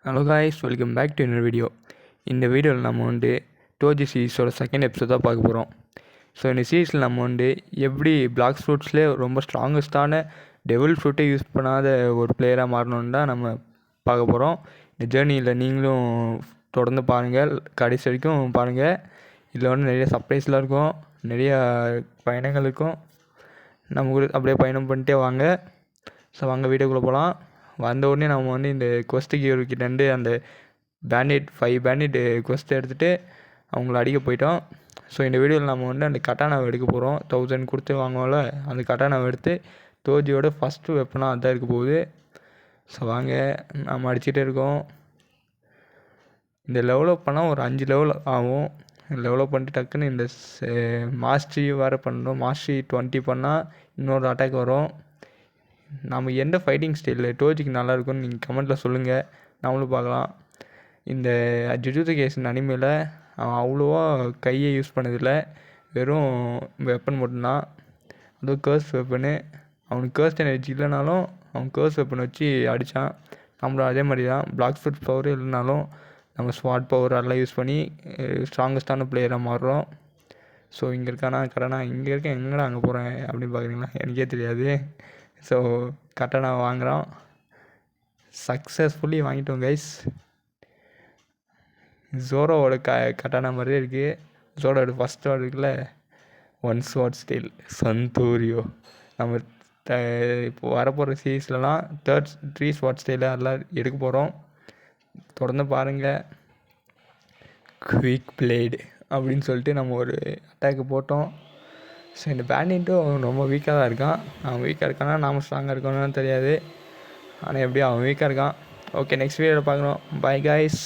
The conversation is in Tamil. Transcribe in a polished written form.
Hello guys, welcome back to இன்னொரு வீடியோ. இந்த வீடியோவில் நம்ம டோஜி சீரீஸோட செகண்ட் எபிசோட் தான் பார்க்க போகிறோம். ஸோ இந்த சீரீஸில் நம்ம எப்படி பிளாக் ஃப்ரூட்ஸ்லேயே ரொம்ப ஸ்ட்ராங்கஸ்டான டெவில் ஃப்ரூட்டை யூஸ் பண்ணாத ஒரு பிளேயராக மாறணுன்னு தான் நம்ம பார்க்க போகிறோம். இந்த ஜேர்னியில் நீங்களும் தொடர்ந்து பாருங்கள், கடைசி வரைக்கும் பாருங்கள். இதில் நிறைய சர்ப்ரைஸ்லாம் இருக்கும், நிறைய பயணங்கள் இருக்கும். நம்ம கூட அப்படியே பயணம் பண்ணிட்டே வாங்க. ஸோ வாங்க வீடியோக்குள்ளே போகலாம். வந்த உடனே நம்ம இந்த கொஸ்ட் கிட்டேருந்து அந்த பேண்டிட் 5 பேண்டிட் கொஸ்ட் எடுத்துகிட்டு அவங்கள அடிக்க போயிட்டோம். ஸோ இந்த வீடியோவில் நம்ம அந்த கட்டானாவை எடுக்க போகிறோம். 1000 கொடுத்து வாங்குவோம்ல, அந்த கட்டானாவை எடுத்து தோஜியோட ஃபஸ்ட்டு வெப்பனாக அதான் இருக்க போகுது. ஸோ வாங்க, நம்ம அடிச்சுட்டே இருக்கோம். இந்த லெவலப் பண்ணால் ஒரு 5 லெவல் ஆகும். லெவலப் பண்ணிட்டு டக்குன்னு இந்த மாஸ்ட்ரி வேறு பண்ணணும். மாஸ்ட்ரி 20 பண்ணால் இன்னொரு அட்டாக் வரும். நம்ம எந்த ஃபைட்டிங் ஸ்டைலில் டோஜிக்கு நல்லாயிருக்குன்னு நீங்கள் கமெண்ட்டில் சொல்லுங்கள், நம்மளும் பார்க்கலாம். இந்த ஜுஜுட்சு கைசன் அனிமேல அவன் அவ்வளோவா கையை யூஸ் பண்ணதில்லை, வெறும் வெப்பன் மட்டும்தான். அதுவும் கேர்ஸ் வெப்பனு. அவனுக்கு கேர்ஸ் எனர்ஜி இல்லைனாலும் அவன் கேர்ஸ் வெப்பன் வச்சு அடித்தான். நம்மளும் அதே மாதிரி தான். பிளாக் ஃபுட் பவர் இல்லைனாலும் நம்ம ஸ்வாட் பவர் அதெல்லாம் யூஸ் பண்ணி ஸ்ட்ராங்கஸ்டான பிளேயராக மாறுறோம். ஸோ இங்கே இருக்கானா கரெக்டாக இங்கே இருக்கேன், எங்கடா அங்கே போகிறேன் அப்படின்னு பார்க்குறீங்களா? எனக்கே தெரியாது. ஸோ கட்டானா வாங்குகிறோம், சக்ஸஸ்ஃபுல்லி வாங்கிட்டோம் கைஸ். ஜோரோவோட கட்டானா மாதிரியே இருக்குது. ஜோரோட ஃபஸ்ட் வேர்டு இருக்குல்ல, 1 ஸ்வாட் ஸ்டைல் சந்தோரியோ. நம்ம இப்போ வரப்போகிற சீரீஸ்லலாம் 3 ஸ்வாட் ஸ்டைலில் அதெல்லாம் எடுக்க போகிறோம். தொடர்ந்து பாருங்கள். குவிக் பிளேடு அப்படின்னு சொல்லிட்டு நம்ம ஒரு அட்டாக்கு போட்டோம். ஸோ இந்த பேண்டிட்டும் ரொம்ப வீக்காக தான் இருக்கான். அவன் வீக்காக இருக்கானா நாம் ஸ்ட்ராங்காக இருக்கணும்னு தெரியாது, ஆனால் எப்படியும் அவன் வீக்காக இருக்கான். ஓகே, நெக்ஸ்ட் வீடியோவில் பார்க்குறோம். Bye guys.